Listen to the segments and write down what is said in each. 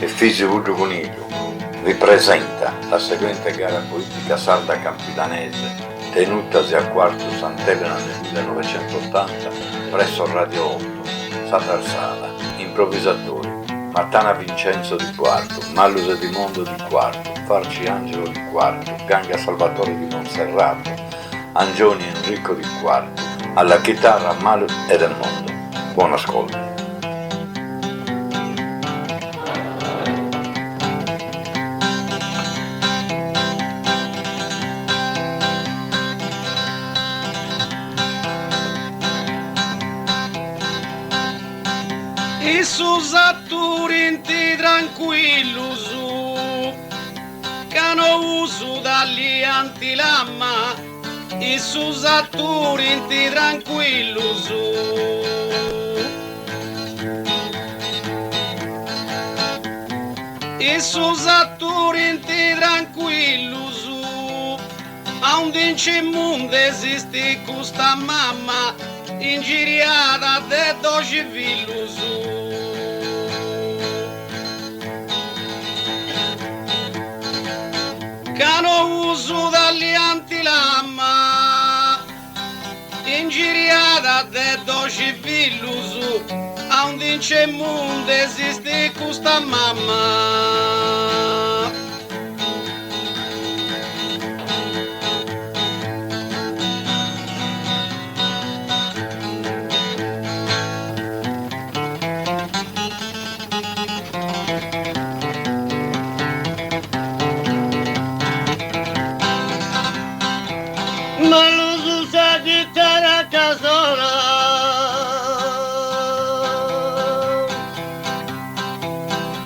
e Fisivullo Coniglio vi presenta la seguente gara politica sarda campidanese tenutasi a Quarto Sant'Elena nel 1980 presso Radio 8, Satarsala. Improvvisatori: Mattana Vincenzo di quarto, Mallu Sedimondo di quarto, Farci Angelo di quarto, Ganga Salvatore di Monserrato, Angioni Enrico di quarto, alla chitarra Mallu e del Mondo. Buon ascolto. E sus atturinti tranquillo su, che non uso dagli antilamma, e sus atturinti tranquillo su. E sus atturinti tranquillo su, a un dince mondo esiste questa mamma, ingiriata de doci villu su. Cano uso dagli antilamma, ingiriata de doci villu su, a un dince mondo esiste questa mamma. Ma lo so sa chitarra a casola,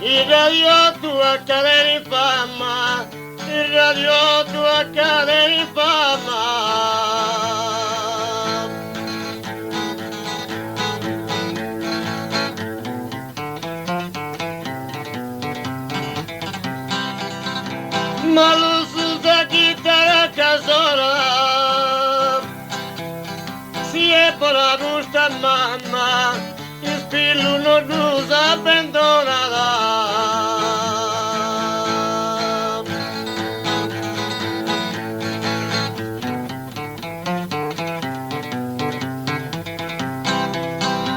il radio tu a cadere in fama, il radio tu a cadere in fama. Ma lo so sa chitarra a casola, si è per la nostra mamma, il spillo non lo sa abbandonata.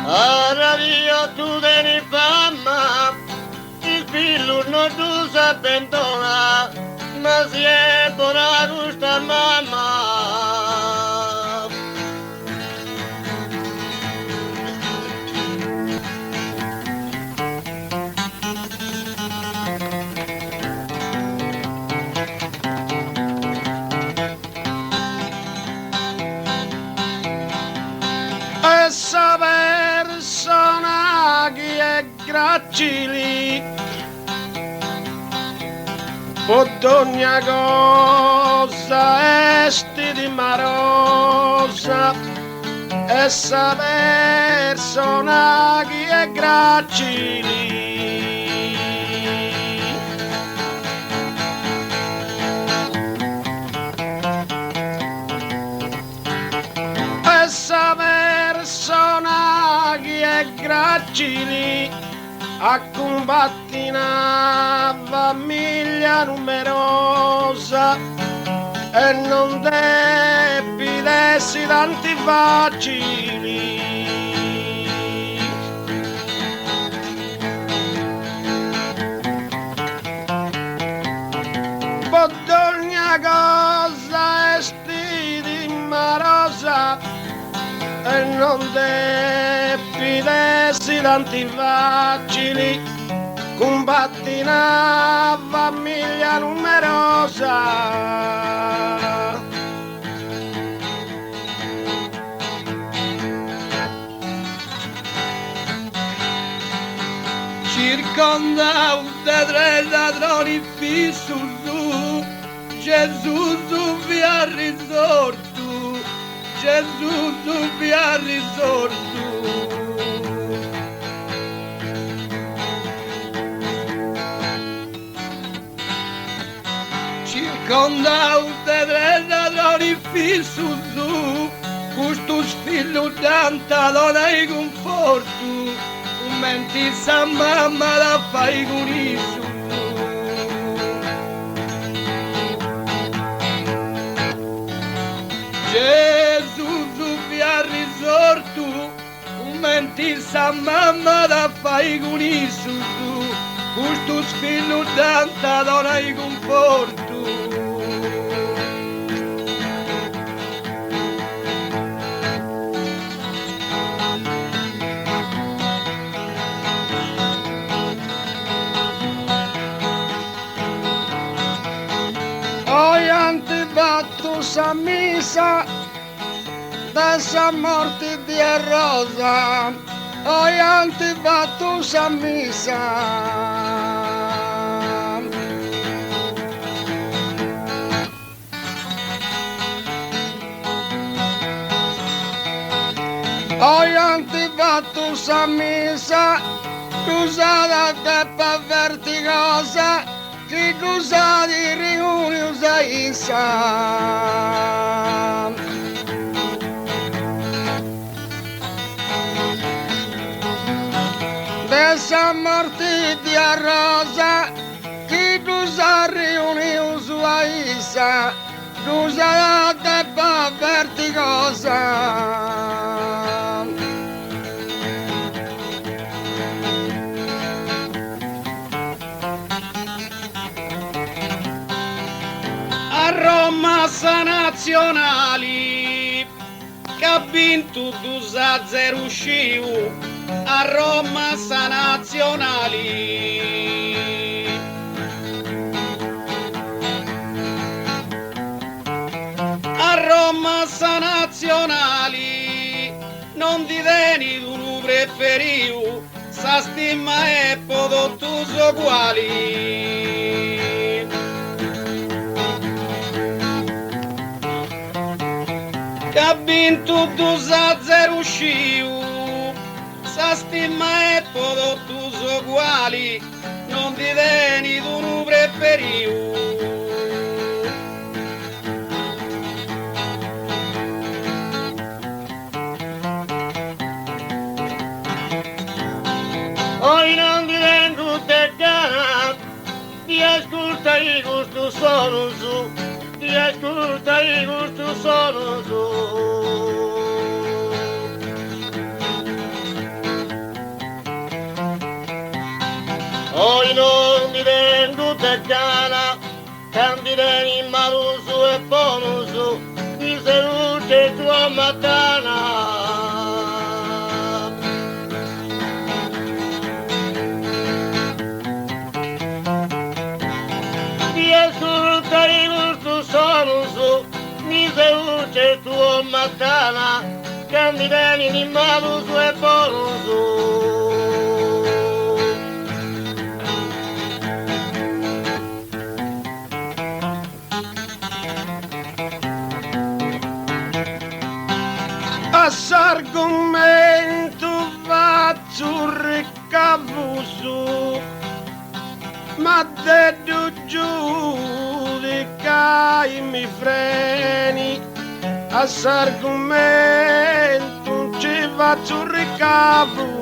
Ora io tu devi fama, il spillo non lo sa abbandonata, ma si è per la nostra mamma. Essa persona che è gracili pod ogni cosa esti di marosa. Essa persona che è gracili essa persona che è gracili a combatti una famiglia numerosa e non debbi dessi tanti facili. Pod ogni cosa esti di marosa e non debbi dessi tanti facili, combatti una famiglia numerosa. Circonda da tre ladroni fissu su, Gesù su via risorto, Gesù su via risorto. Circonda da tre ladroni fissu su, questo figlio tanta non hai conforto, commenti sa mamma la fai con isso. Gesù vi ha risorto, commenti sa mamma la fai con isso. Questo spillo tanta donna di conforto. Oi antibatto sa misa dessa morte di Rosa. Oi antibatto sa misa. Oi antibatto sa misa. Usata teppa vertigosa. Chi usa di riuni usa isa. Dessa morte di Rosa, chi usa riuni usa isa. Usa la teppa vertigosa. Roma sa nazionali che ha vinto 2-0 sciu a Roma sa nazionali. A Roma sa nazionali non ti veni tu preferiu sa stimma e podottus uguali. Che ha vinto 2-0 sciu, sa stimma e podottus uguali, non ti veni tu nu preferiu. Oi non ti vengo te gana, ti ascolta i gusto sono su. Ti ascolta i gusto sono su. Oi non mi vengo te cana, candideni in malusu e bonusu, di seduce tua matana. Ti ascolta i gusto sono su, mi seduce tua matana, candideni in malusu e bonusu. S'argomento faccio ricavuso, ma dedo giudica i miei freni. S'argomento ci faccio ricavuso.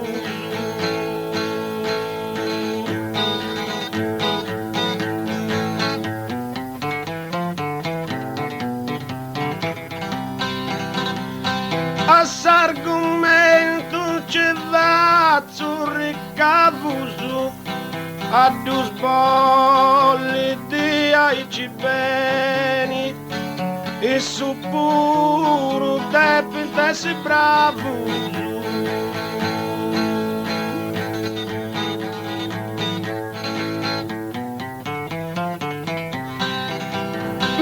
S'argomento ci faccio ricavuso a due sbolli di aici beni e su puro te si bravo.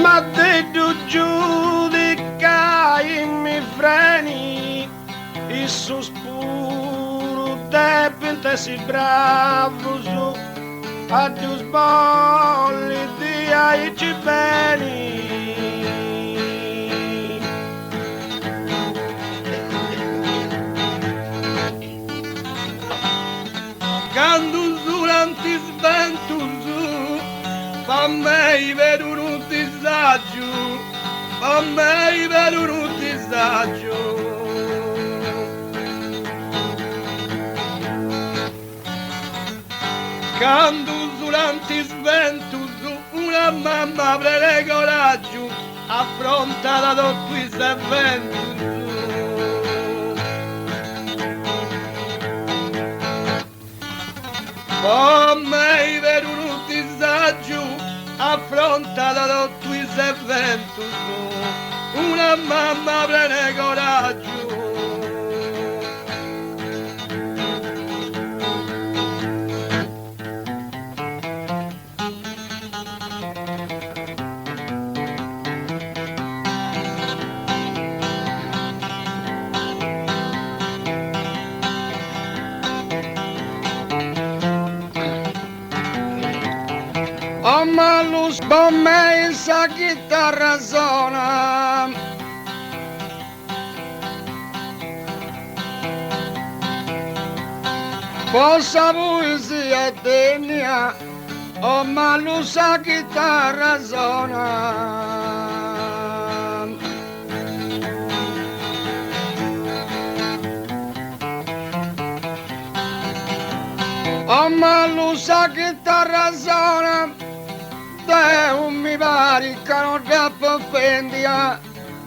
Ma dedo giudica i miei freni, il sospiro te si bravo su a due sbolli di aici beni. Quando durante svento su, fa me vedo un disagio, fa me vedo un disagio. Candus ulantis ventus, una mamma prele coraggio, affronta da tutti i ventus. Come i venuti disagio, affronta da tutti i ventus, una mamma prele coraggio. Ma luz bombe esa chitarra zona Posa poesia degna Oh ma luz a chitarra zona Oh ma luz a chitarra zona Deus mi pare che non troppo offendia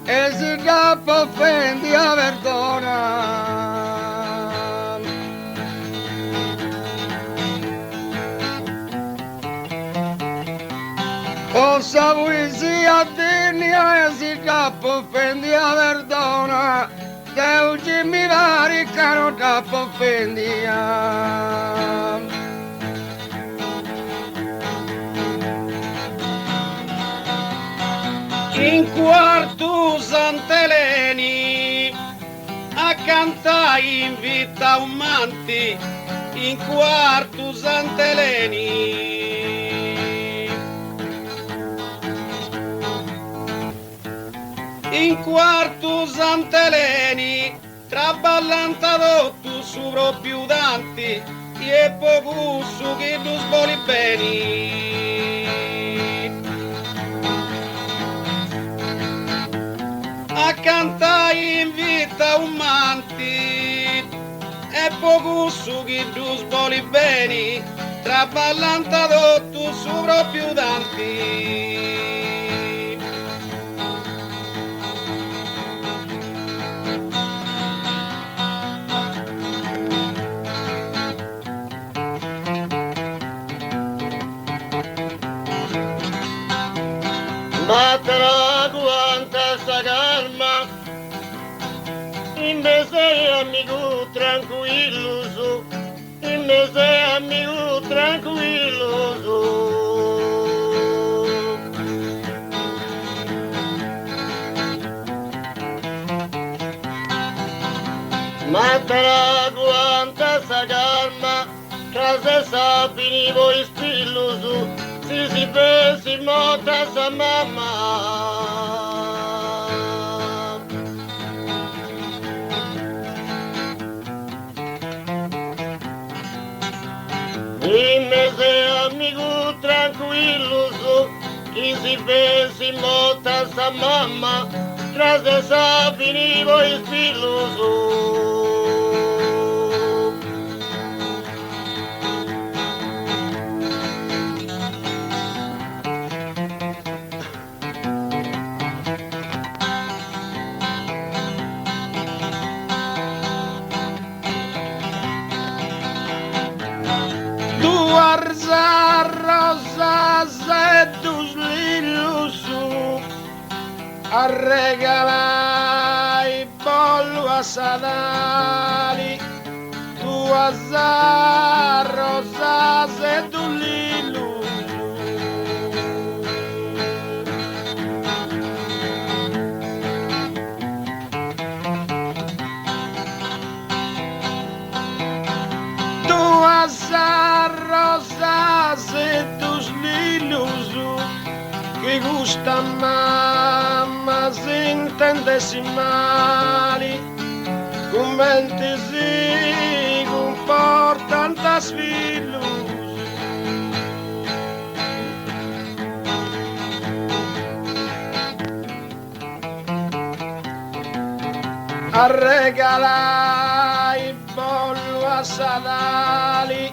e se troppo offendia perdona. Cosa poesia degna e se troppo offendia perdona. Deus mi pare che non troppo offendia. In quarto Sant'Eleni a cantare in vita un manti in quarto Sant'Eleni in quarto Sant'Eleni traballanta tutto su proprio danti e poco su che tu sboli bene a cantare in vita un manti e poco su chi tu sboli bene traballanta tutto su proprio danti Matterà quanta sta calma in me sei amico tranquillo su in me sei amico tranquillo su Matterà quanta sta calma casa sapini voi spillo su si pensi morta sa mamma in mese amico tranquillo su chi si pensi morta sa mamma trase sa finivo il spillo su Arza rosa sedus lilusu a regalai bollo a sadali tu arza rosa sedus lilusu tu arza rosa sedus lilusu che gusta mamma centesimali commenti si comportan tas filus a regalai bollo a sadali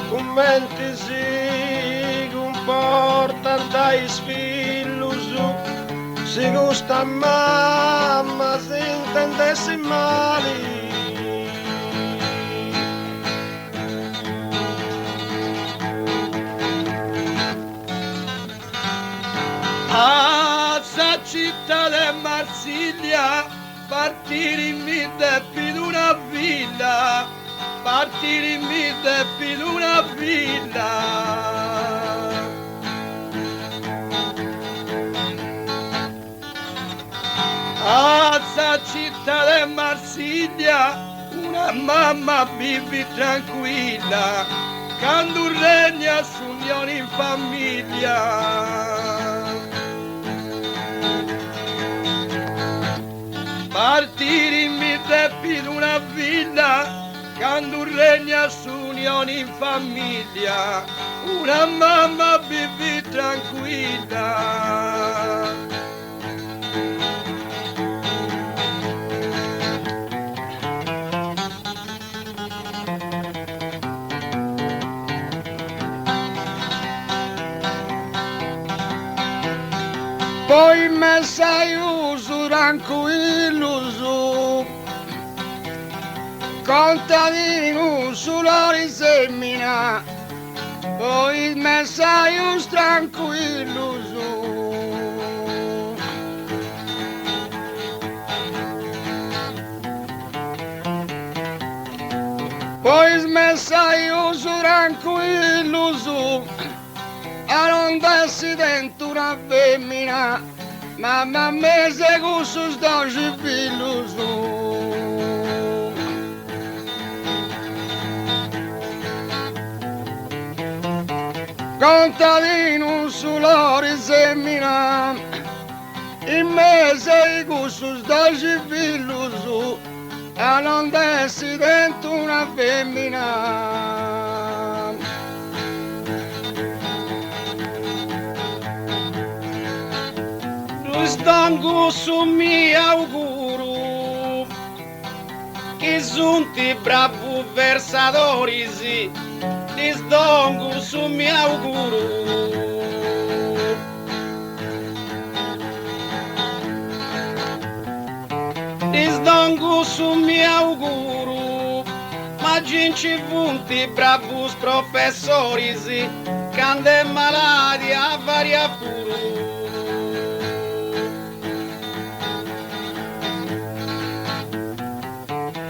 commenti si comporta dai sfillusu, si gusta mamma si intendessi male. A sa città di Marsiglia partire in vita più di una villa, partire in vita più di una villa. A sa città di Marsiglia una mamma vive tranquilla, quando regna s'unione in famiglia. Partire in vita più di una villa, quando regna s'unione in famiglia, una mamma vive tranquilla. Poi me sai uso tranquillo su, contadino sulla risemina, poi me sai uso tranquillo su. Poi me sai uso tranquillo su, a non dessi dentro una femmina, mamma me se gusto sto figlio su. Contadino sulla semina, in mese gusto sto figlio su, a non dessi dentro una femmina. Stanco su mi auguro che giunti bravi versatori sì, ti stanco su mi auguro. Ti stanco su mi auguro, ma gente vunti bravi professori sì, cande malati a varia puro.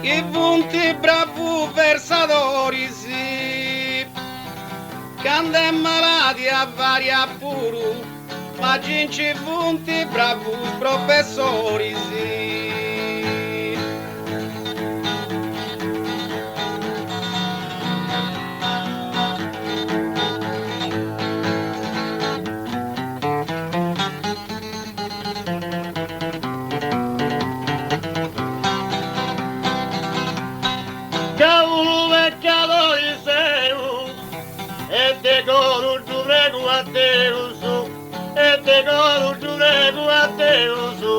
Che vunti bravi versatori sì, cande malati a varia puro, ma gente vunti bravi professori sì. Cavolo peccatori sei, e te coro tu prego a te su, e te coro tu prego a te su.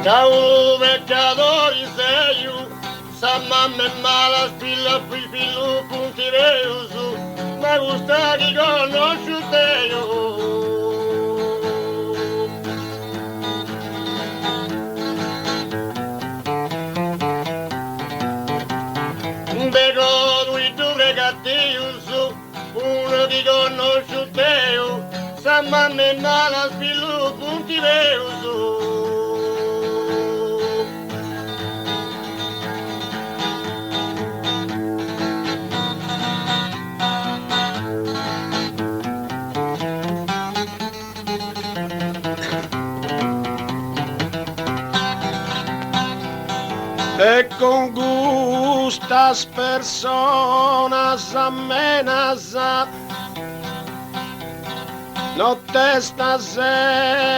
Cavolo peccatori sei, sa mamma è mala spilla figlio punti su, ma gusta chi conosciute io. Vedo lui due cattivi su, uno che conosciute io, sa mamma è mala spilla punti su. E con gustas personas amenas no testas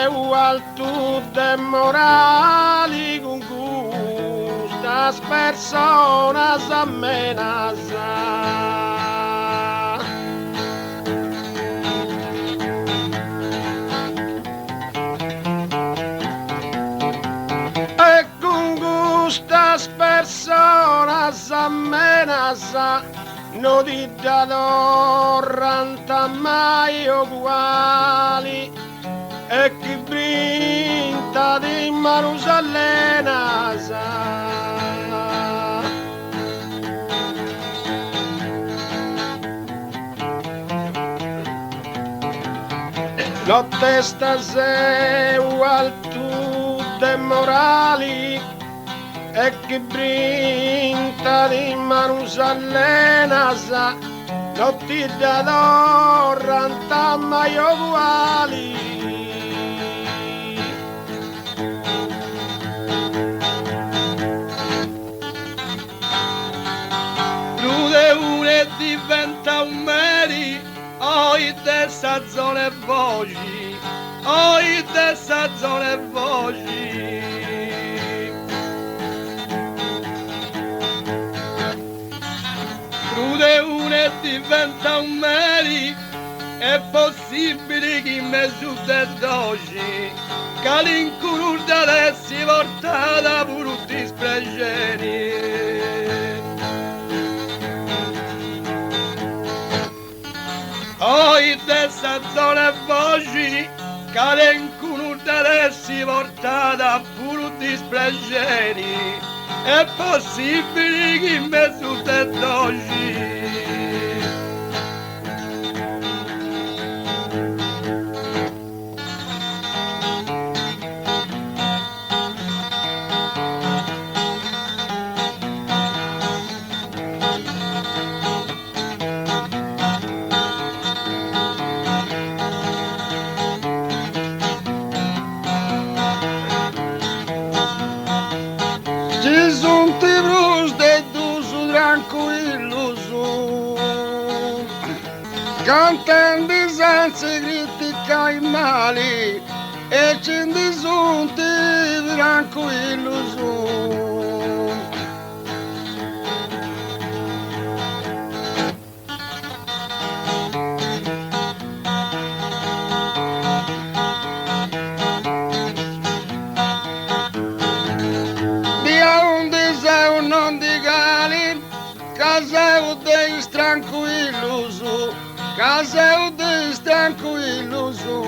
igual tu de morali con gustas personas amenas. casa, non ti dadorranta mai uguali, e chi brinta di Marusalena la testa seu al tu de morali, e chi brinta di Marusalena non ti dadorranta mai uguali. Lude une diventa un meri, oi dessa zone voci, oi dessa zone voci. Lude une diventa un meri, è possibile che in mezzo de doci, che l'incurur d'adessi portata brutti spregeni. Oi dessa zona voci, che l'incurur d'adessi portata brutti spregeni, è possibile che in mezzo de doci. Ci sunt i brus de dusu tranquillusu, cantando senza critica i mali, e ci sunt i tranquillusu. Non di gali, caseu de tranquillusu, caseu de tranquillusu.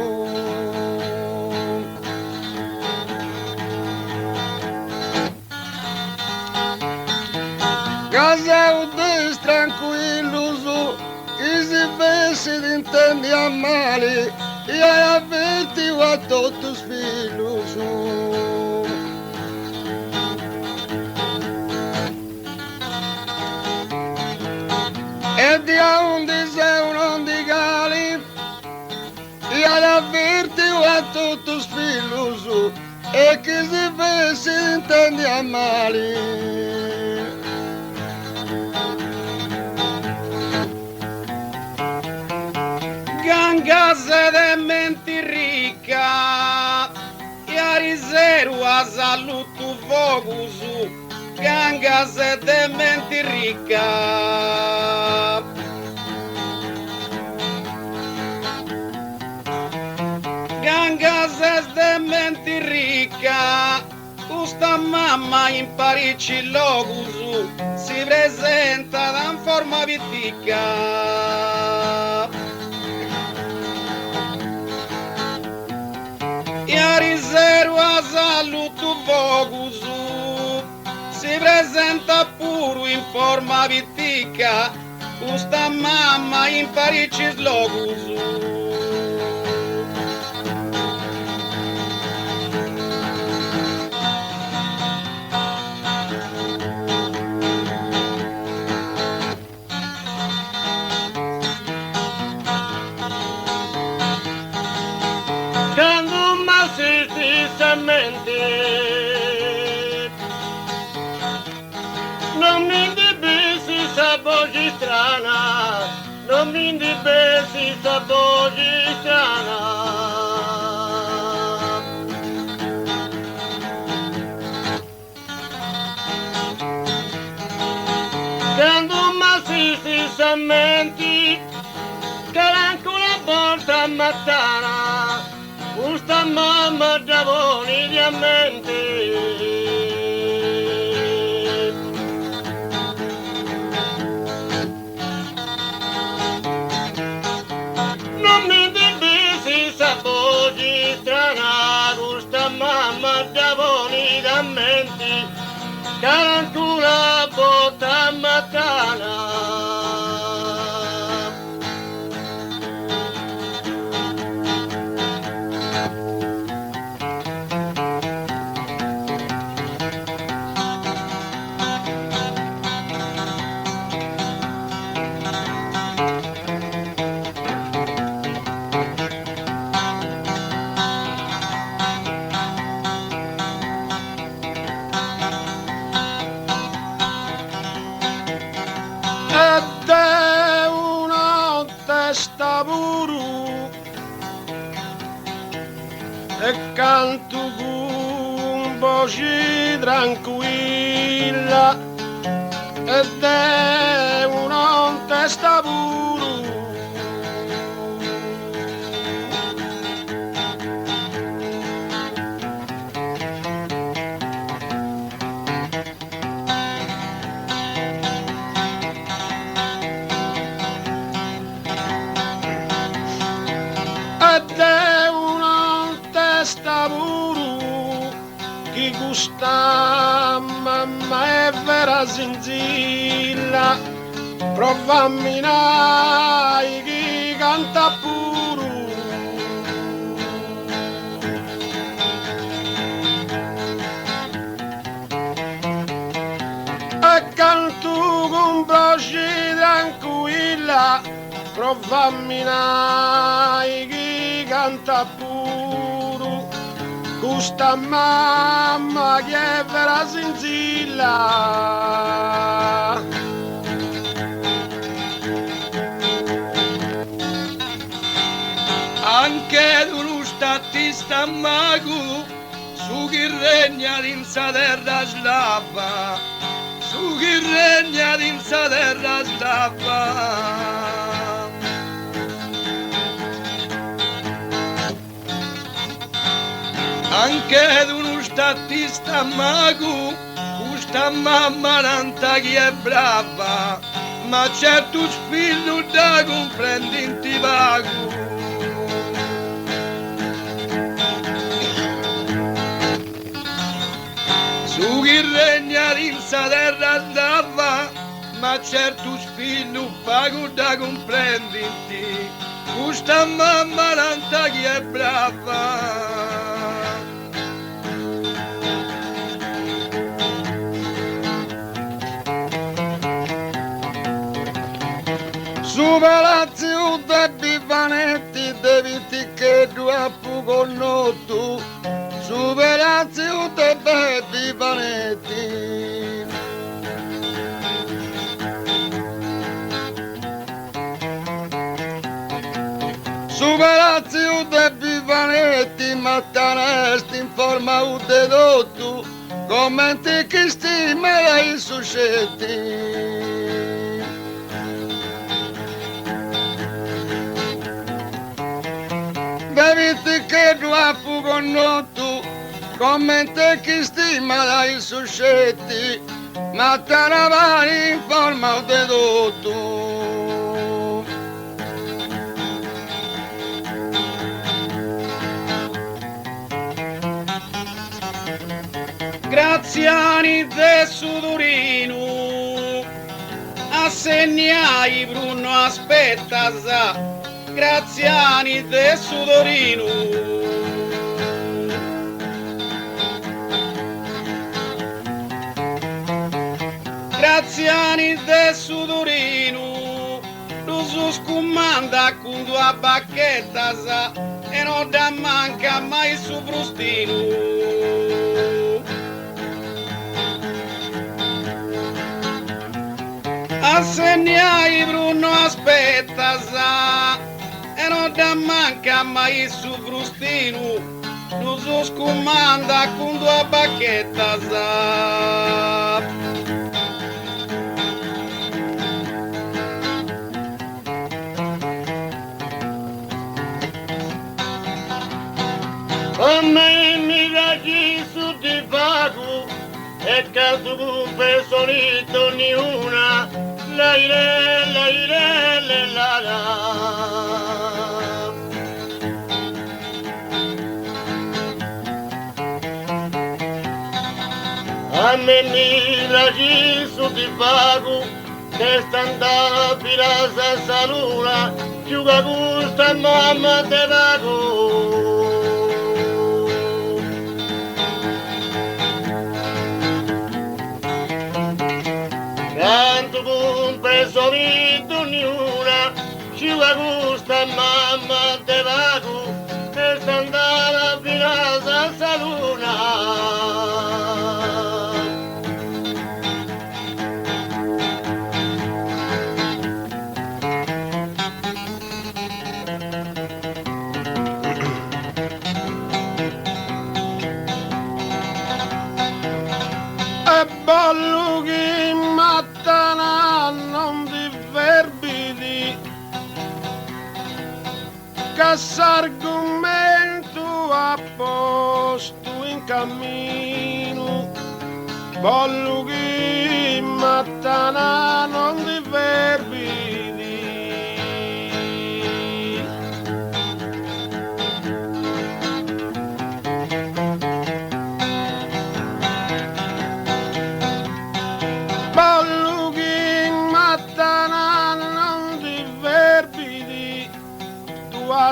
Caseu de tranquillusu, che si vesse d'intendi a male, e avvertiu a todos filhos. E di onde sei non di gali, e avvertiu a todos filhos, e che si vesse intendi a male. Gangase de menti ricca, e a riserva a saluto focusu, gangase de menti ricca. Gangase de menti ricca, questa mamma in Parigi locusu, si presenta da forma vitica. E a riserva saluto focusu, si presenta pure in forma vitica, questa mamma in Parigi locusu. Quando m'assisti semente, non mi indibissi sa voce strana, non mi indibissi sa voce strana. Quando m'assisti semente, che anche una volta mattana, questa mamma davoni diamanti. guarda bonitamente, tarantula botta matana. Ed è una testa buru e canto con voce tranquilla. Ed è una testa buru ed è una testa buru che gusta mamma è vera zinzilla, prova a minare chi canta puru. E canto con voce tranquilla, prova a minare chi canta puru. Questa mamma che è vera zinzilla. Anche tu statista mago, su chi regna d'insa terra slava, su chi regna d'insa terra slava. Anche tu statista mago, questa mamma nanta chi è brava, ma certo figlio da comprendi in ti pago. Su chi regna d'insa terra slava, ma certo figlio pago da comprendi in ti, questa mamma nanta chi è brava. Su palazzo de Bivanetti devi che due con notu, su palazzo de Bivanetti. Su palazzo de Bivanetti mattanesti in forma de dottu, commenti che stima dai suscetti. Devi che due con notu, commenti che stima dai suscetti, ma taravani in forma de dottu. Graziani de Sudorino, assegnai Bruno aspetta sa. Graziani de Sudorino. Graziani de Sudorino, lo su scumanda con tua bacchetta sa, e non da manca mai su frustino. Assegnai Bruno aspetta sa, e non da manca mai su frustino, lo so scomanda con tua bacchetta sa. Come mi raggi su di vago, e caso con personito ni una, la a me mira gisu di pago, che standa pirasa salura, giuga gusta mamma te vago. Tanto con preso vito ognuna, giuga gusta mamma te vago, che standa pirasa salura. Ballo che mattana non di verbidi, che s'argomento a posto in cammino. Ballo che mattana non di verbidi.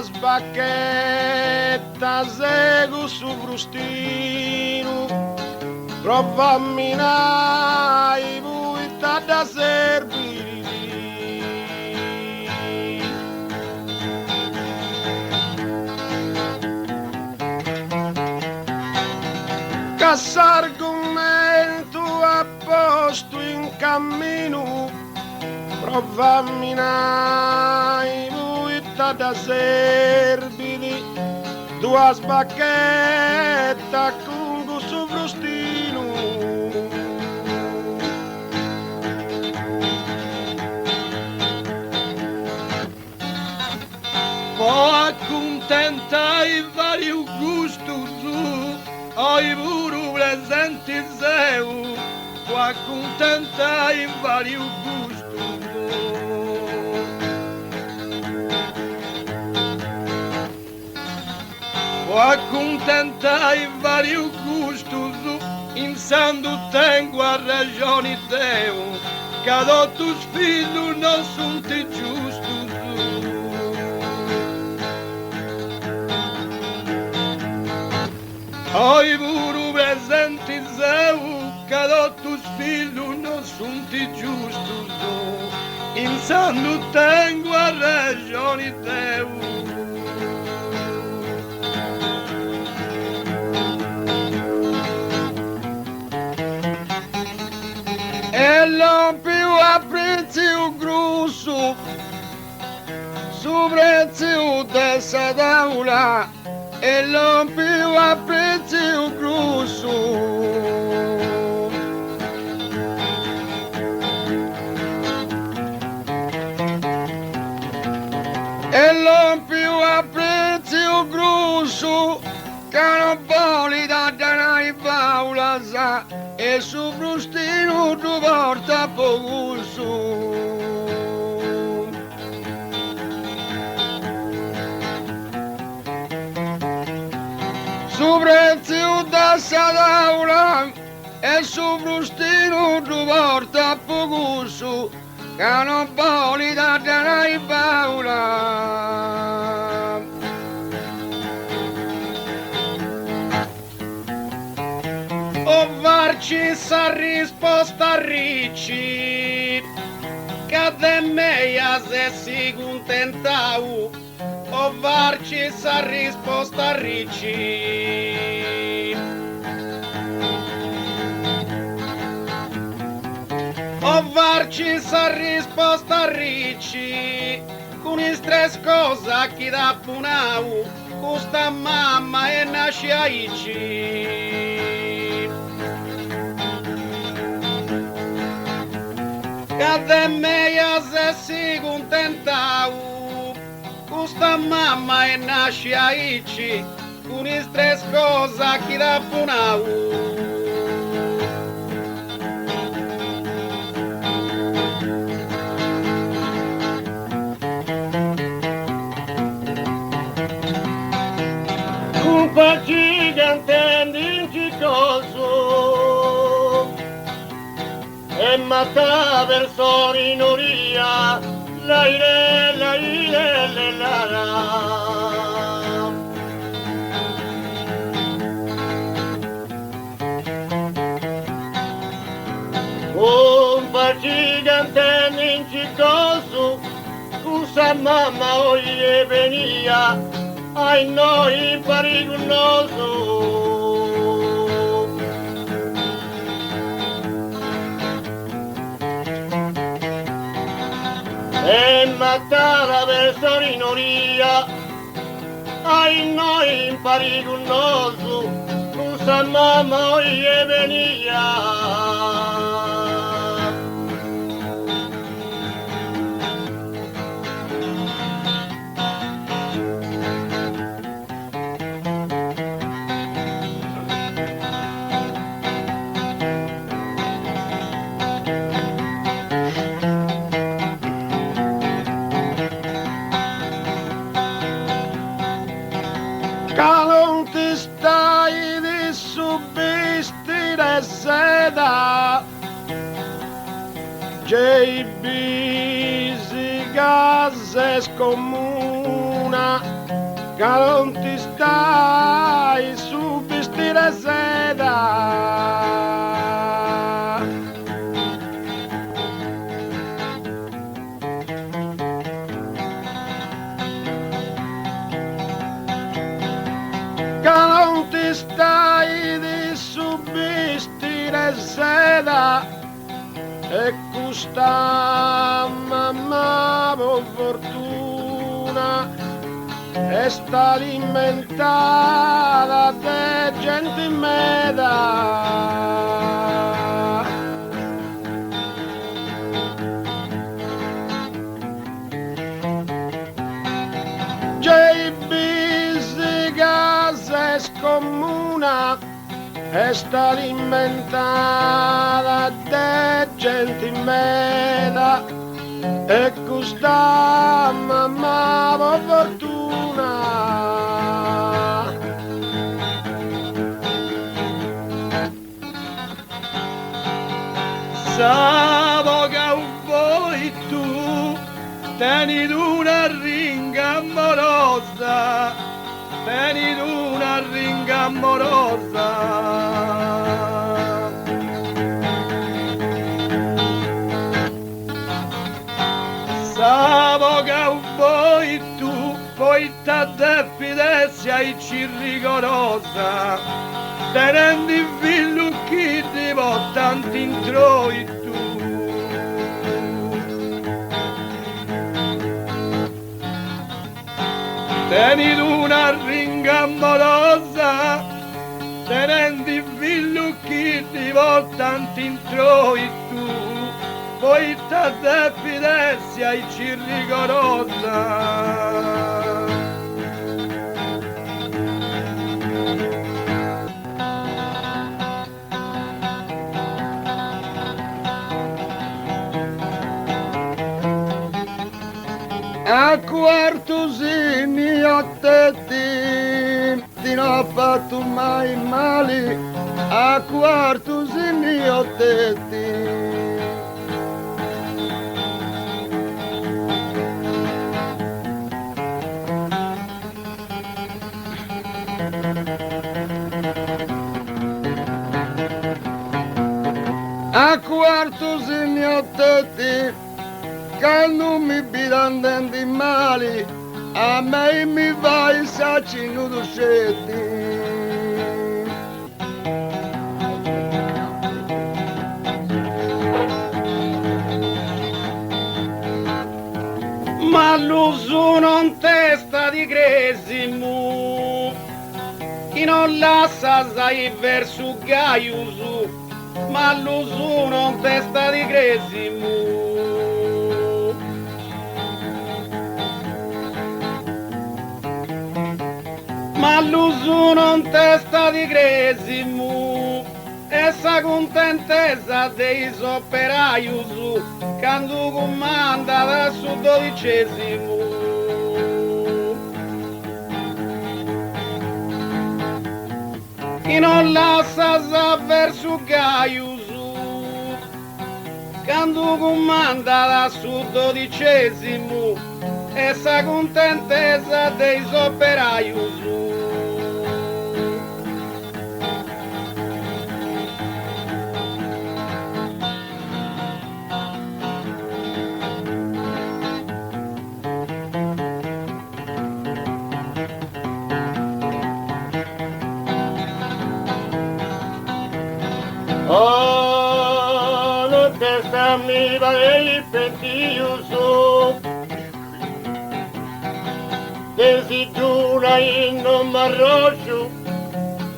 Sbacchetta seguo su brustino, prova a minare buita da serbidi. Che s'argomento a posto in cammino, prova a minare da serbidi, due sbacchetta con su frustino. Poi accontenta i vari gusti, ai pure presenti zeu, poi accontenta i vari gusti. O accontentai vari gusti, insando tengo a ragione Deo, che adotto figlio non sono ti giusto. Ai pure presenti Deo, che adotto figlio non sono ti giusto, insando tengo a ragione Deo. E non più a prezzo grosso, su prezzo dessa tavola, e non più a prezzo grosso. E non più a prezzo grosso, che non vuole da danare paura sa, e su brustino tu porta poco su. Su prezzo da tavola e su brustino tu porta poco su, che non vuole da danare paura. O varci sa risposta ricci, che de meia se si contentau. O varci sa risposta ricci. O varci sa risposta ricci, con istres cosa chi da punau, custa mamma e nasce aici. Che meia se si contentau, custa mamma e nasce aici, con istres cosa chi da punau. Culpa gigante indicoso, e matta verso rinoria, la ire, le la. Un gigante inciccoso, scusa mamma oye venia, ai noi pericoloso. E matara verso rinoria, ai noi pericoloso, scusa mamma oye venia. Non ti stai di subistire seda, JB si casa e scomuna, che non ti stai subistire seda. Stai di subistire seda e questa mamma fortuna e sta alimentata di gente meda. Scomuna e sta alimentata de gente meda e questa mamma fortuna. Savo che vuoi tu teni una ringa amorosa, teni una ringa amorosa. Savo che vuoi tu, poi t'adde fidessi ai rigorosa, tenendo i figlio chi ti tanti introi tu. Teni una ringa amorosa, tenendo i figlio chi ti tanti introi tu, poi t'adde fidessi ai rigorosa. A quartosini a tetti, ti non ho fatto mai male, a quartosini a tetti. A quartosini a tetti, che non mi bidano di mali, a me mi va il sacino d'uscetti. Ma l'uso non testa di cresimo, chi non lascia sai verso gaiusu, ma l'uso non testa di cresimo. Ma l'uso non testa di cresimo, essa contentezza dei operaiusu, quando comanda verso 12. Chi non lascia verso gaiusu, quando comanda lassù 12° e sa contentezza dei operai su. Oh, non te stammi vai pentioso, desidera in non m'arroggio,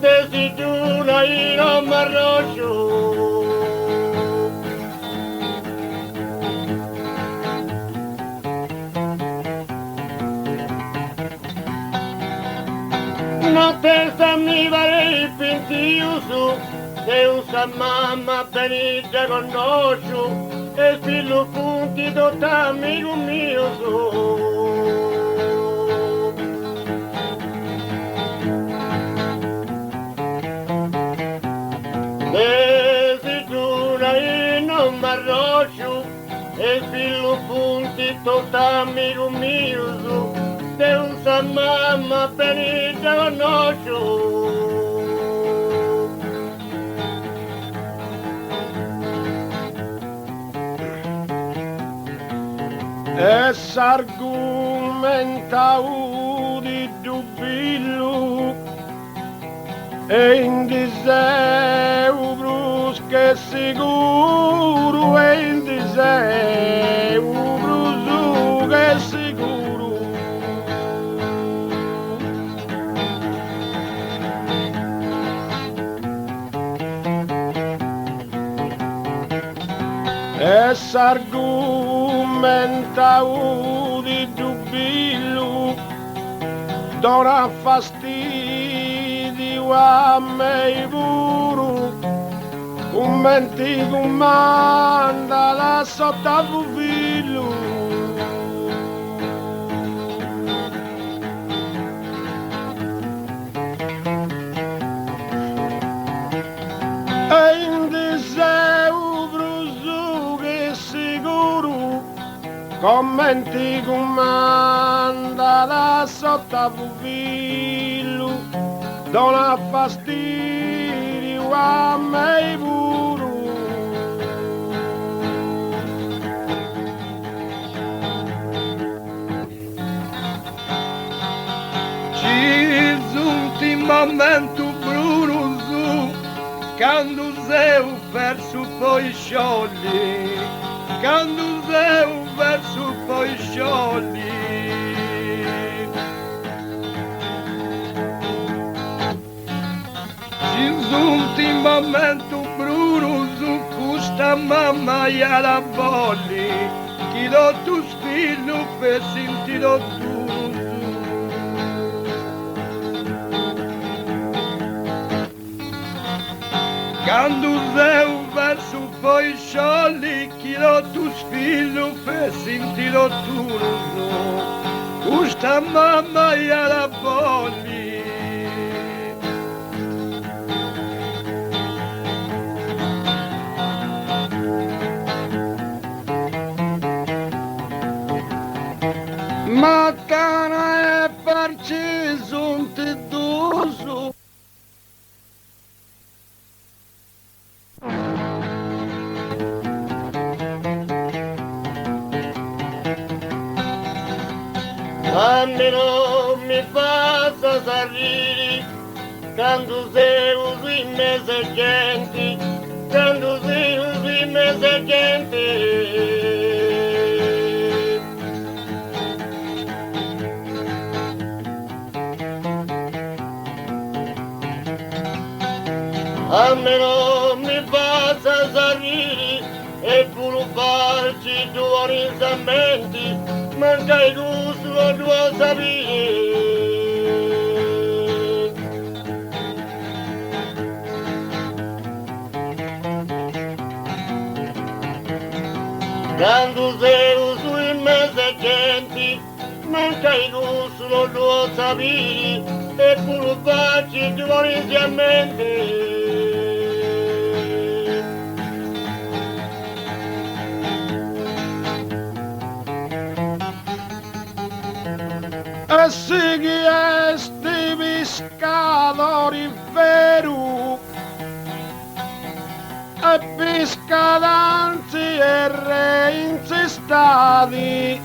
desidera in non m'arroggio. Non te stammi vai pentioso, Deus a mamma benita conosco e figlio punti tutto amico mio so. Desidera e non m'arroggio e figlio punti tutto amico mio so. Deus a mamma benita conosco. E s'argumenta di dubillo e in diseu brusco e sicuro e in diseu brusco e sicuro e s'argumenta di dubillo dona fastidio a me puro un menti comanda la sotto figlio e in diseu brusu che sicuro commenti comanda la sotto figlio dona fastidio a me puro ci giunti momento bruno su quando sei verso poi sciogli quando sei verso poi sciogli ci giunti in momento bruno su questa mamma e la volli chi do tu figlio per sentire tu quando sei verso poi sciogli chi lo tu figlio per sentire tu questa mamma e la volli ma cana e parciso un tedoso A me non mi passa sarriri quando sei sui mese gente, quando sei sui mese gente. A me non mi passa sarriri e pure farci due risamenti, manca il gusto due sapere. Quando sei sui mese gente, manca il gusto due sapere e pure farci due risamenti. sì chi è sti pescatori veru e pescadanzi e re insestati,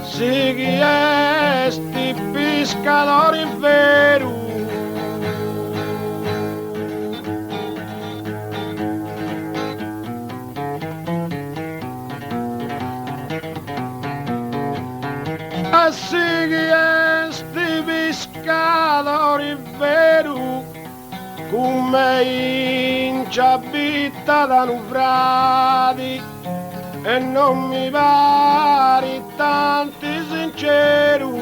sì chi è sti pescatori veru. Sì che è sti pescatori veru come in ciabitta da nuvrati e non mi pare tanti sincero.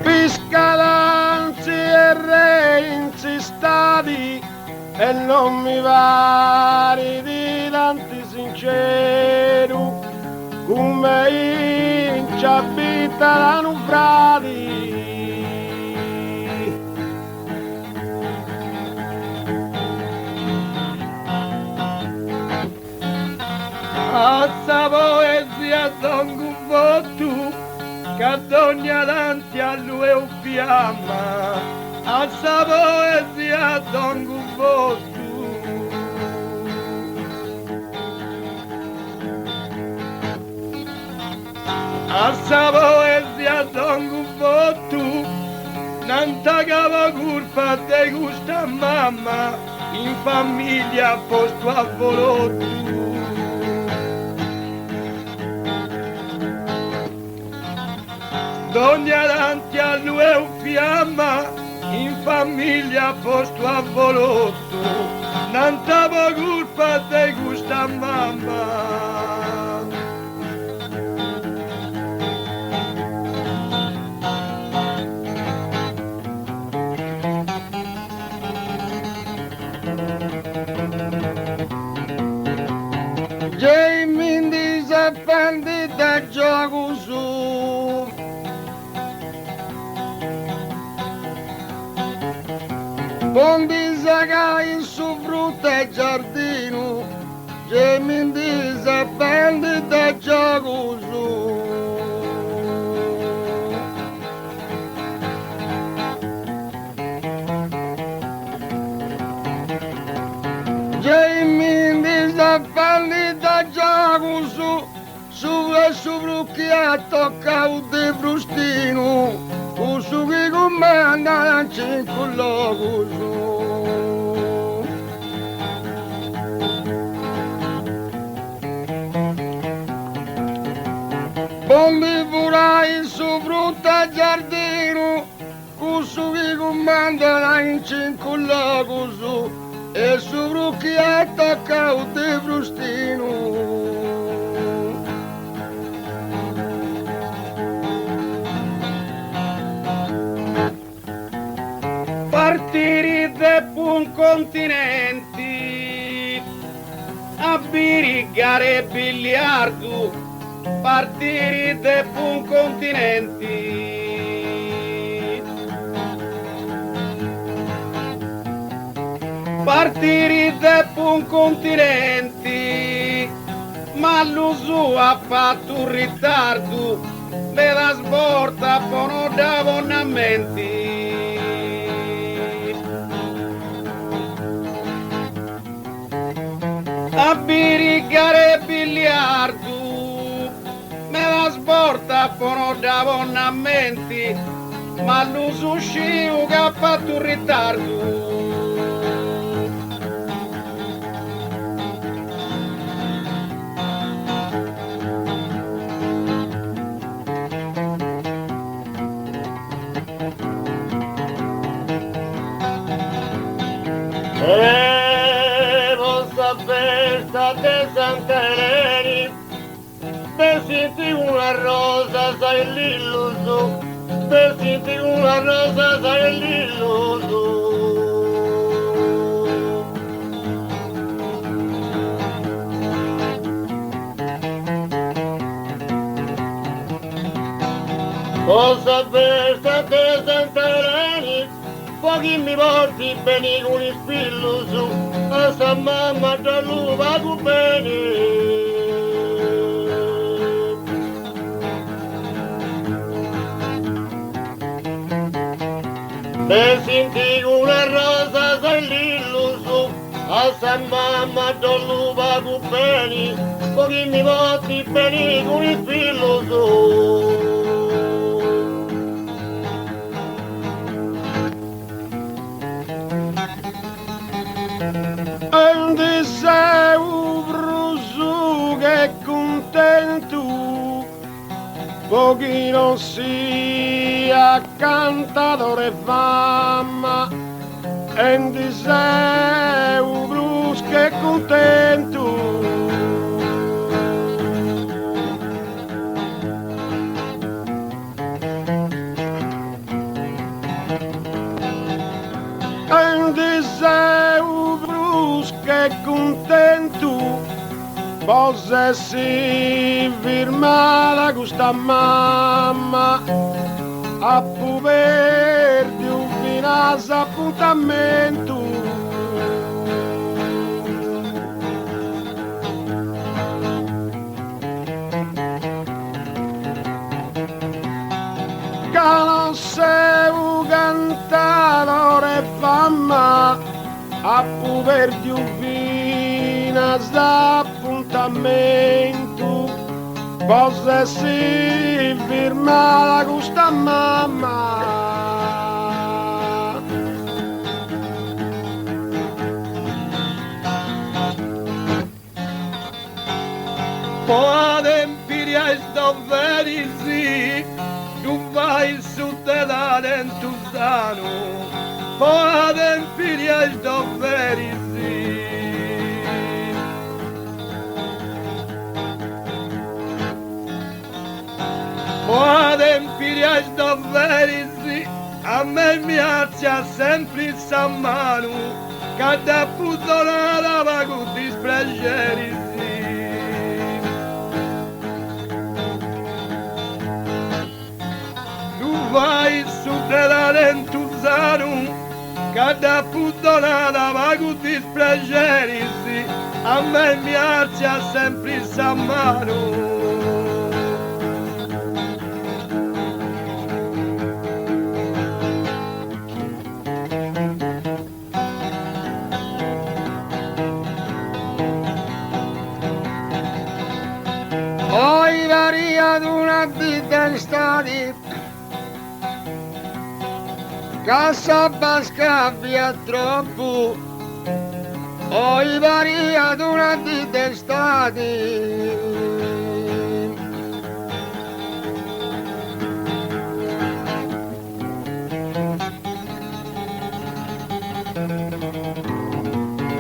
Pescadanzi e re insistati e non mi pare di tanti sincero come in ciabitta da nuvrati. Alza poesia Don Gubottu che dogna davanti a lui è un fiamma. Alza poesia Don Gubottu. Alza poesia Don Gubottu. Nanta cava curva te gusta mamma in famiglia posto a volottu. Dogna davanti a lui è un fiamma, in famiglia posto a volotto, non t'avo colpa te gusta mamma. Jamie disappendi da gioco su. Bondi sagai su frutta e giardino, Jamie disappendi da gioco su. Jamie disappendi da gioco su e su frucchiato caude frustino. Su che comanda lancia in colloco su. Bombi furai su frutta giardino, su che comanda lancia in colloco su. E su frucchietta caude frustino. Partire da un continente a birigare e biliardo, partire da un continente, partire da un continente, ma l'uso ha fatto un ritardo, me la sborta buono da abbonamenti. A birigare e biliardo, me la sborta buono da abbonamenti, ma l'uso scio che ha fatto un ritardo. Possa festa de Santareni, vestiti una rosa sei l'illuso, vestiti una rosa sei l'illuso. Possa festa de Santareni, pochi mi porti bene con il spillo su, a sta mamma da lui vago bene. Per sentire una rosa salillo su, a sta mamma da lui vago bene, pochi mi porti bene con il spillo su. Andi sei un brusu che contento, pochino sia cantatore fama. Andi sei un brusu che contento. Andi sei un brusu che contento, possessi firmata questa mamma, a perdi un finato appuntamento. Che non sei un cantatore fama, a perdi un finato appuntamento, possessi firmata questa mamma. Poi adempire ai doveri sì, tu vai su te da dentro sano. Poi adempire ai doveri sì. Poi adempire ai doveri sì, a me mi alza sempre il sammano, che da puttonata va con dispiaceri sì. Vai su della lentuzano, che da puttonata va con dispiaceri sì, a me mi alza sempre il sammano. Poi variato una vita in stati, casa basca via troppo, poi variato una vita in stati.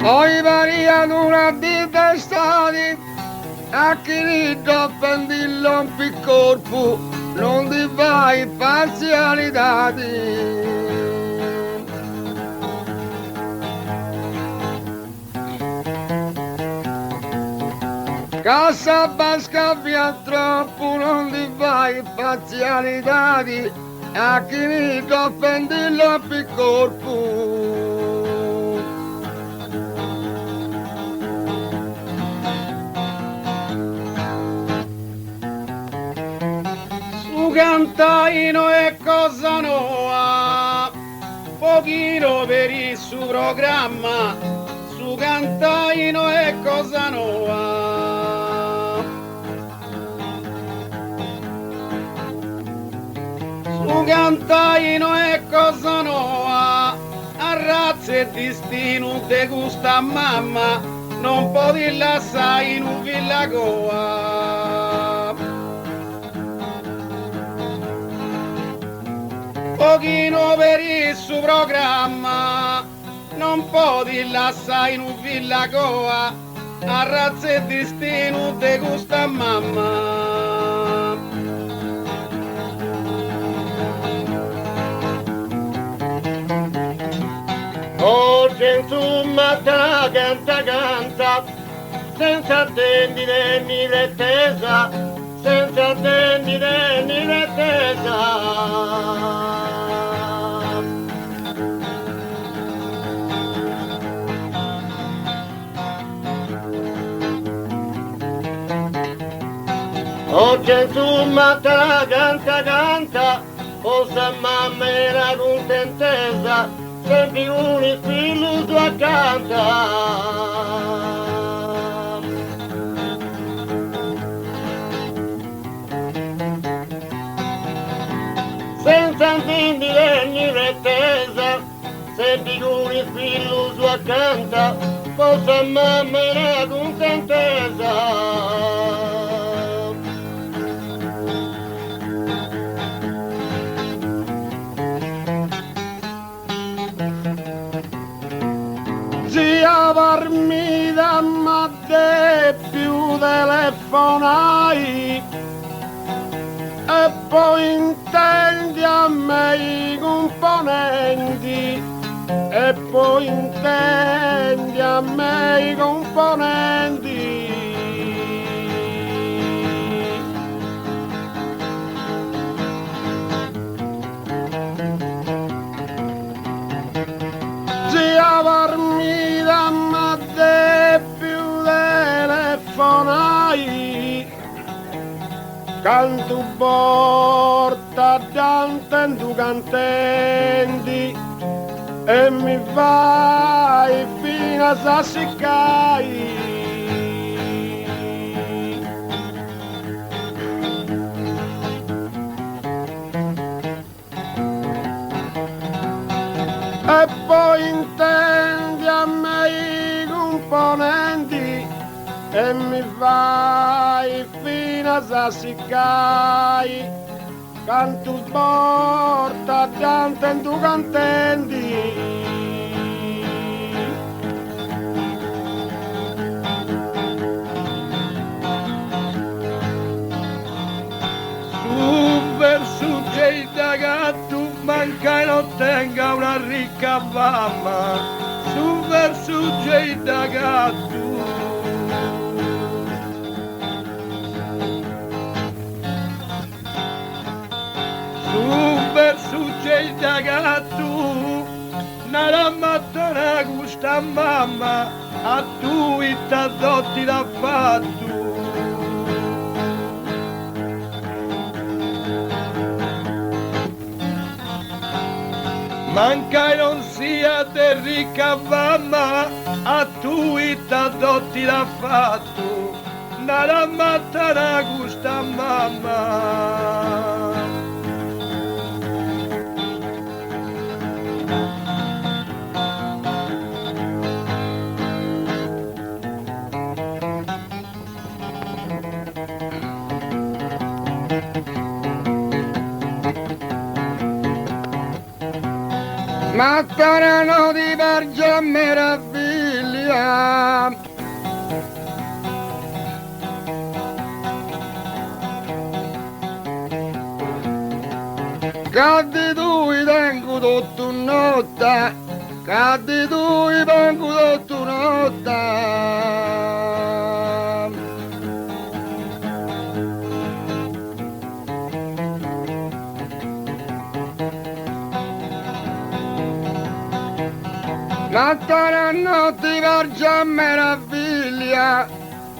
Poi variato una vita in stati, a chi ne offendillo un piccorpo, non ti fai parzialità. Casa basca via troppo, non ti fai parzialità, a chi ne offendillo un piccorpo. Cantaino è cosa nuova, pochino per il suo programma, su cantaino è cosa nuova. Su cantaino è cosa nuova, a razza e destino te gusta mamma, non puoi lasciare in un villagoa. Pochino per il suo programma, non puoi lasciare in un villagoa, a razza e destino te gusta mamma. Oggi insomma canta, senza tendine ni l'attesa, senza tendine ni l'attesa. Oggi insomma te la canta, cosa mamma era contentesa, sempre un figlio tu accanto. Senza intendere né rettesa, sempre con il figlio su accanto, forse mamma era contentesa. Zia Parmida m'ha più telefonai e poi intendi a me i componenti e poi intendi a me i componenti. Zia Parmida m'ha più telefonai canto porta Dante tu cantendi e mi vai fino a Sassicai. E poi intendi a me i componenti e mi vai fino a Sassicai, canto porta Dante tu cantendi. Su verso da gatto manca e non tenga una ricca mamma, su verso da gatto. Su verso da gatto, nella mattina gusta mamma, a tu i t'addotti da fatto. Manca e non sia te ricca mamma, a tu i t'addotti da fatto, nella mattina gusta mamma. Ma tarano di Bargia meraviglia, caddi tu i tengo tutto notte, caddi tu i vengo tutto notte. La tarano di Bargia meraviglia,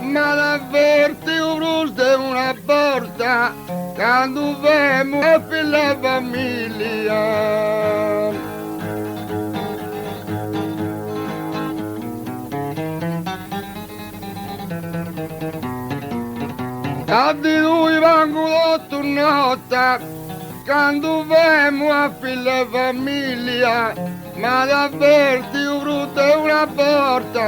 ma l'avverti un di una porta, quando vemo e per la famiglia. Caddi lui vengo tutto notte, quando vemo a fila famiglia, ma l'avverti un brutto e una porta.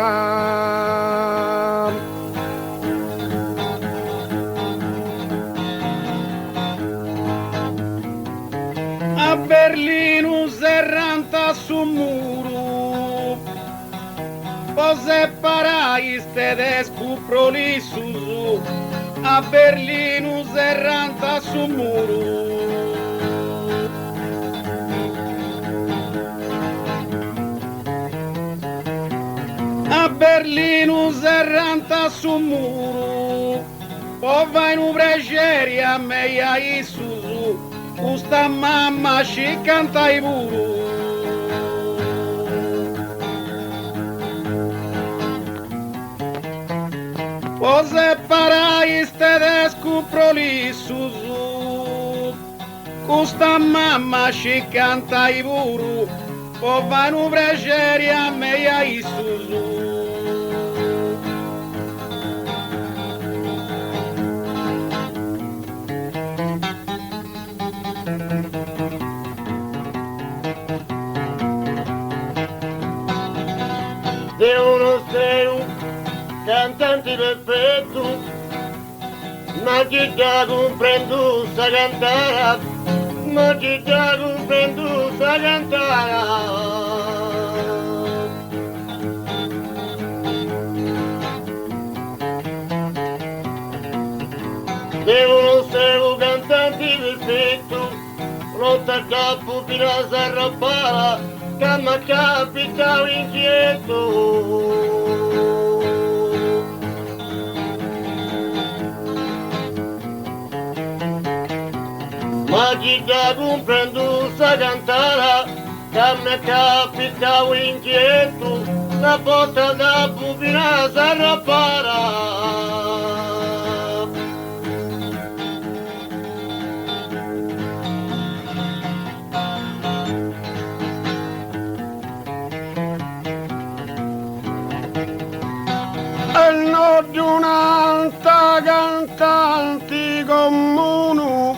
A Berlino serranta su muro, poi separai ste descupro lì su, a Berlino serranta su muro. A Berlino serranta su muro, poi vai in un pregeri a me ai su, questa mamma ci canta i muro. o separai tedesco prolissusu, custa mamma ci canta i buru, o vanno pregeri a me a Isusu. Devono essere un cantante perfetto, ma chi già comprendo sa cantare, ma chi già comprendo sa cantare. Devono essere un cantante perfetto, lotta a capo fino a s'arrabbare, che mi capita inquieto. Ma chi già comprendo sa cantare, che mi capita inquieto, la botta da bufina s'arrabbare. E non di un'altra cantanti comunu,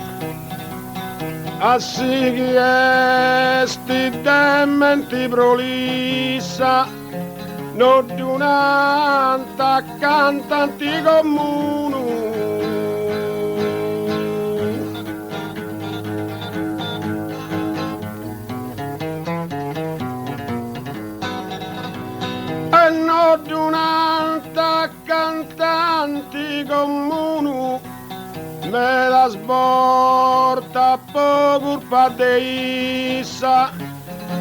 assi chi esti dementi prolissa, non di un'altra cantanti comunu. E non di un'altra cantanti comunu, me la sborta po colpa de issa,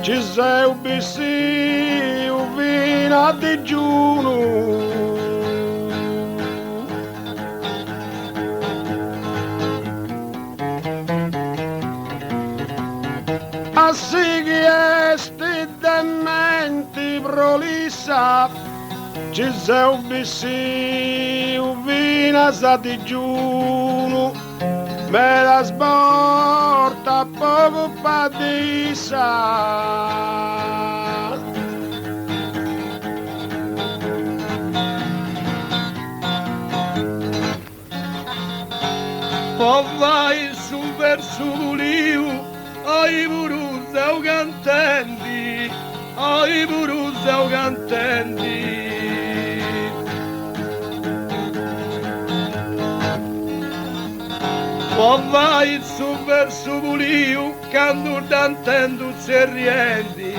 ci sei un bissi un vino a digiuno. Assi chi esti dementi prolissa, ci sei un bissi un vino a digiuno, me la sborta poco padissa. O vai su verso Liu, ai buruzza o cantendi, ai buruzza o cantendi. O vai su verso Liu, quando dantendo se riendi,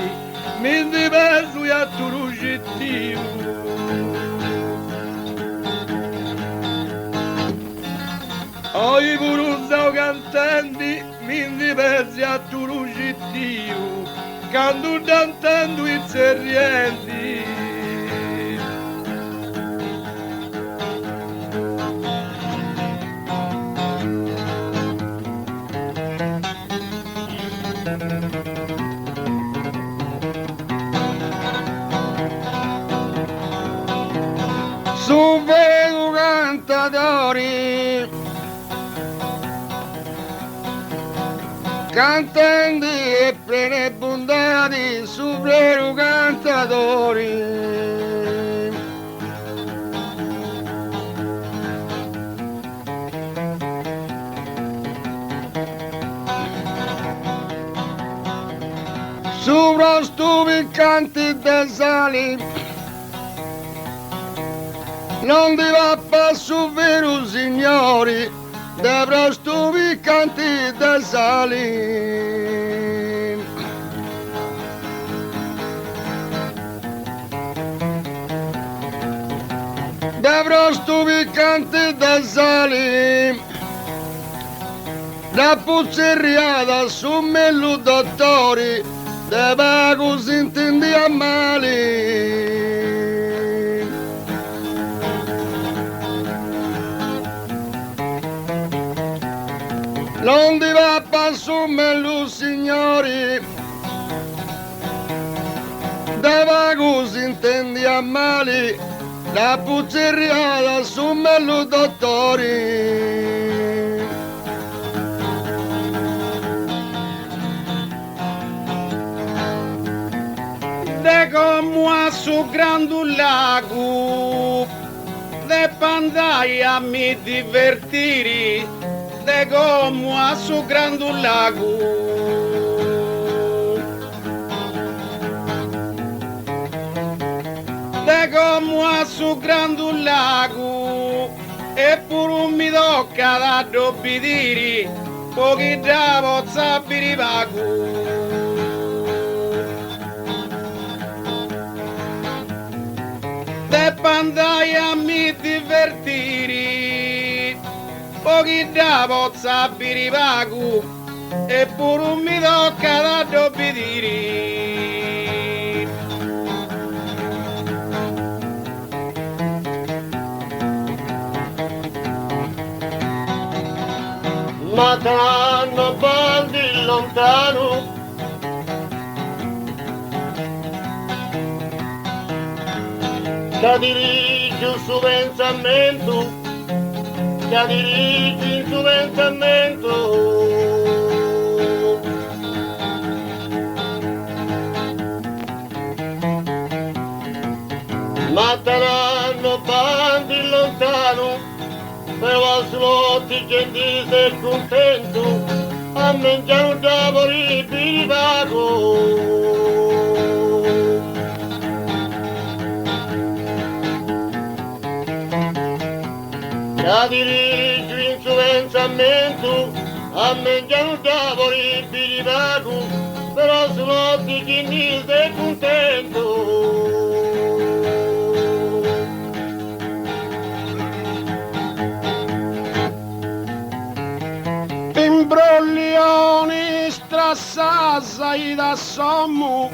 mi diverso a tu rugittiu. Ai buruzza o cantendi, mi diversi a tu rugittiu, quando dantendo se riendi. Su vedo cantatori, cantando e plene bondati, su vedo cantatori. Sopra stu piccanti de sali, non ti va passo vero signori, de presto piccanti de sali. De presto piccanti de sali, la puzzerriata su mello dottori, de pago si intendi a male. Non ti va passo mello signori, de pago si intendi a male, la puzzerriata su mello dottori. De como a su grandulago, de pandai a mi divertiri, de como a su grandulago. De como a su grandulago, e pur un mi tocca da dobbidiri, pochi da bozza birivago. De pandai a mi divertiri, pochi da bozza birivago, e pur un mi tocca da dobbidiri. Ma t'hanno baldi lontano, che dirigi il suo pensamento, che dirigi il suo pensamento. Ma t'hanno baldi lontano, però solo ti gentili sei contento, a mangiare un tavolo di vago. Che dirigi il suo pensamento, a mangiare un tavolo di vago, però solo ti gentili sei contento. Imbroglioni strassasai da sommo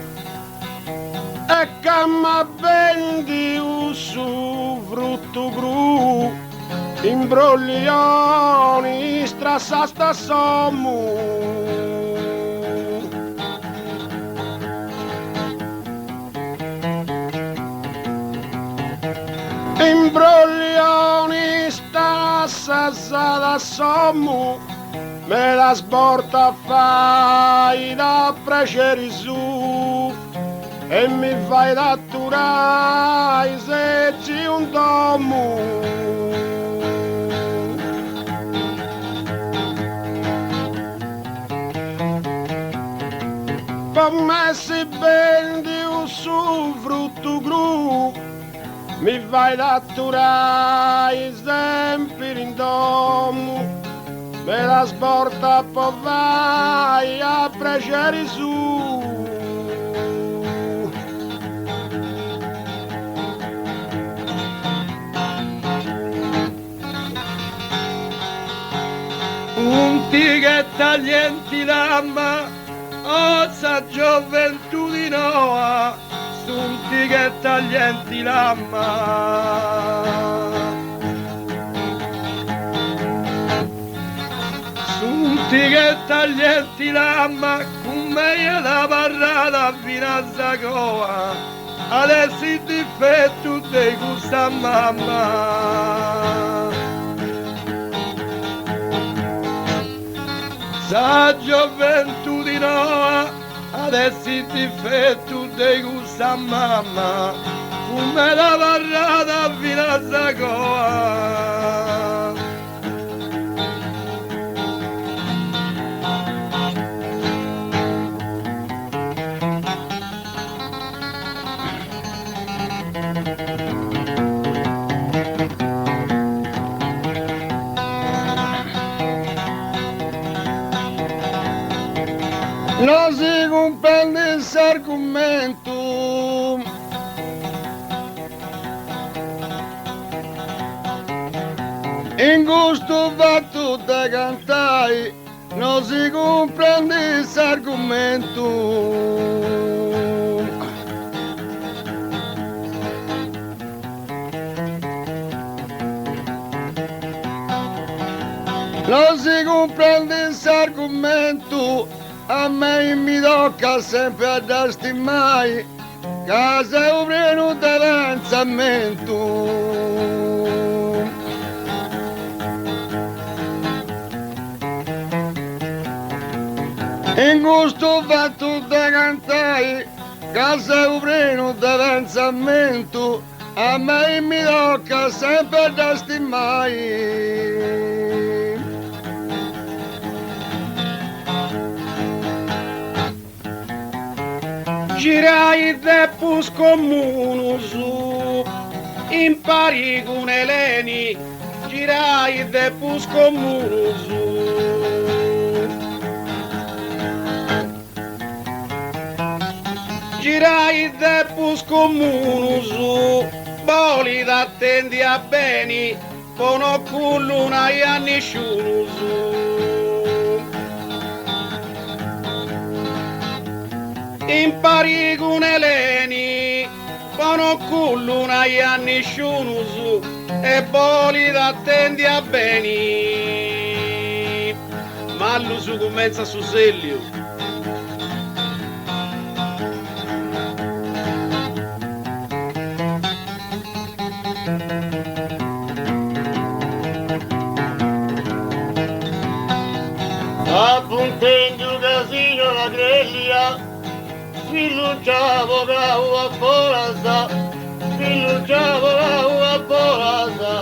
e camma bendi su frutto cru. Imbroglioni strassas da sommo imbroglioni strassas da sommo, me la sborta fai da piacere su e mi fai da turai se c'è un domo. Come si vendi un su frutto cru, mi fai da turai sempre in domo. Me la sborta poi vai a piacere su. Punti che taglienti l'amma, ossa gioventù di Noa, punti che taglienti l'amma. Punti che taglienti l'amma, con me la barrata fino a Zagoa, adesso il difetto di questa mamma. Sa gioventù di Noa, adesso il difetto di questa mamma, come la barrata fino a Zagoa. Non si comprende questo argomento, in gusto fatto da cantare, non si comprende questo argomento. Non si comprende questo argomento, a me mi tocca sempre a darti mai, casa o preno de pensamento. In gusto fatto da cantare, casa o preno de pensamento, a me mi tocca sempre da stimare. Girai depus comunus, impari con Eleni, girai depus comunus. Girai depus comunus, boli d'attendi a beni, pono culluna e a nessunus. Impari con Eleni, pono culluna e a nessunus, e boli d'attendi a beni. Mallu su commenza su Sellio. Appuntendo casino la griglia, sfilucciavo cavo a forasa, sfilucciavo cavo a forasa.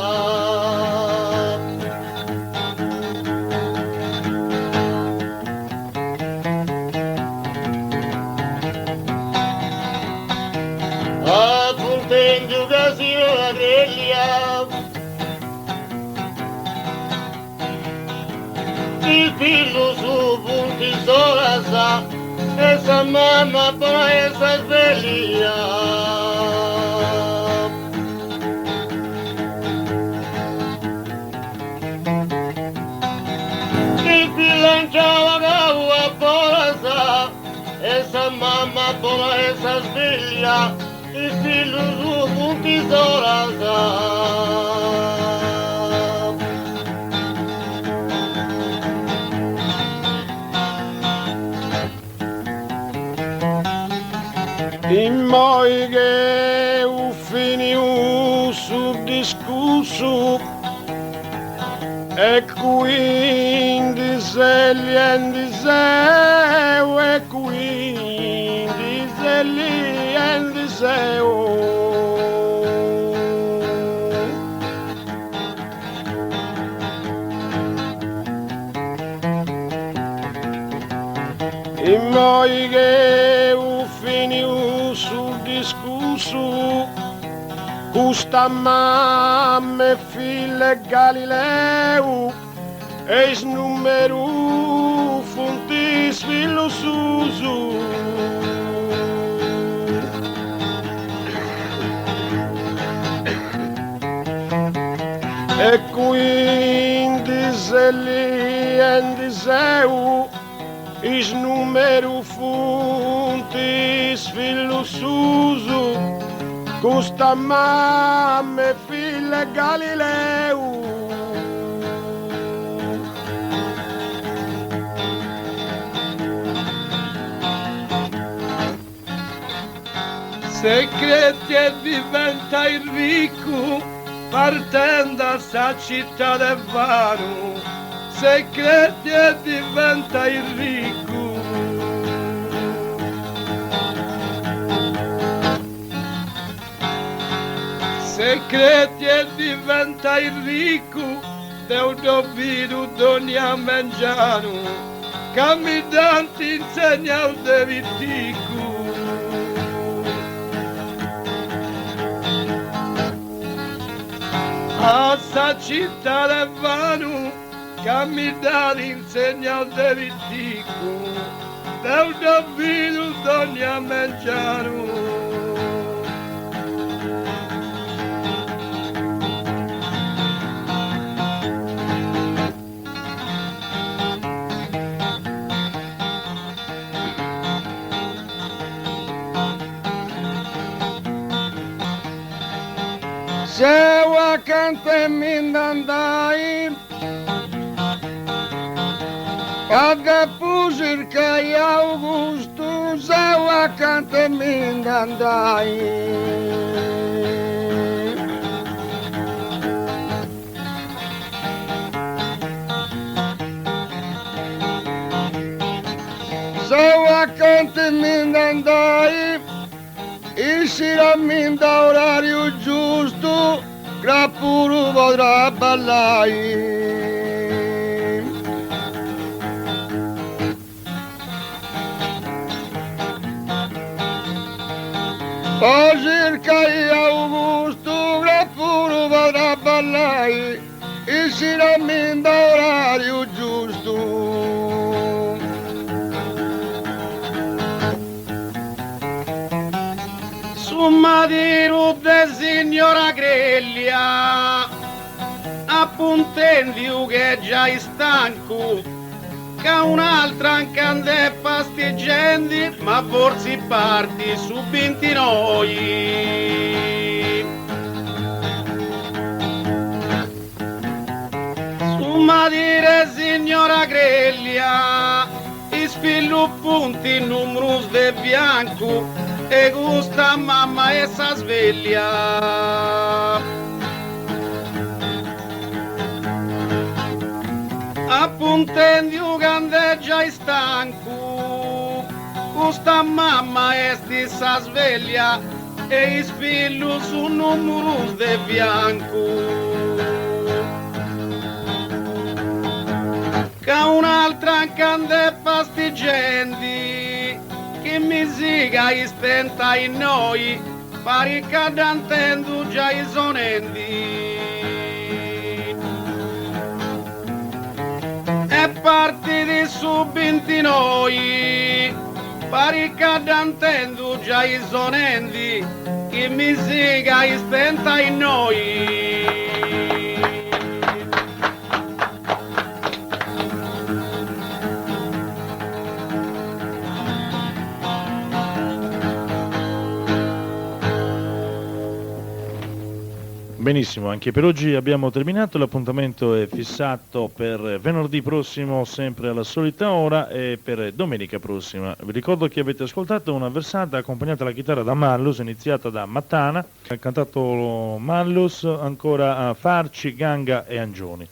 Appuntendo casino la griglia, il figlio su punti solasa, essa mamma poi essa sveglia. Il figlio lanciava cavo a solasa, essa mamma poi essa sveglia, il figlio su punti solasa. In moi che finiu su discusso e quindi se li endiseu e quindi se li endiseu. In moi che finiu sul discusso, custa mamma e figlia Galileu, e numero fontis filho susu. E quindi se li endiseu, is numero fontis filho susu, custa mamma e figlia Galileu. Se credi e diventa il ricco, partendo da sta città del varo, se credi e diventa il ricco. Se credi e diventa il ricco, deu dovido doni a mangiare, che mi danti insegna il devitico. A sta città del vano, che mi dà l'insegna al devitico, deu dovido doni a mangiare. Se accanto e mi andai, Agapu circa e Augusto sau accanto a me andai. Sau accanto a me andai e si ramminda orario giusto, Grappuru potrà ballare. O circa e Augusto, Grappuru potrà ballare e si ramminda orario giusto. Madiru de signora Grellia, appuntendiu che già è stanco, che un'altra ancande e pastiggendi, ma forse parti subinti noi. Su Madire signora Grellia, sviluppunti numrus de bianco, e gusta mamma essa sveglia. Appuntendiu candeggia e stanco, gusta mamma essa sveglia, e ispillu su numrus de bianco. Che un'altra cande pastiggendi, che mi siga istenta in noi, pari cadantendo già i sonendi. E parti di subinti noi, pari cadantendo già i sonendi, che mi siga istenta in noi. Benissimo, anche per oggi abbiamo terminato, l'appuntamento è fissato per venerdì prossimo sempre alla solita ora e per domenica prossima. Vi ricordo che avete ascoltato una versata accompagnata alla chitarra da Mallus, iniziata da Mattana, ha cantato Mallus, ancora a Farci, Ganga e Angioni.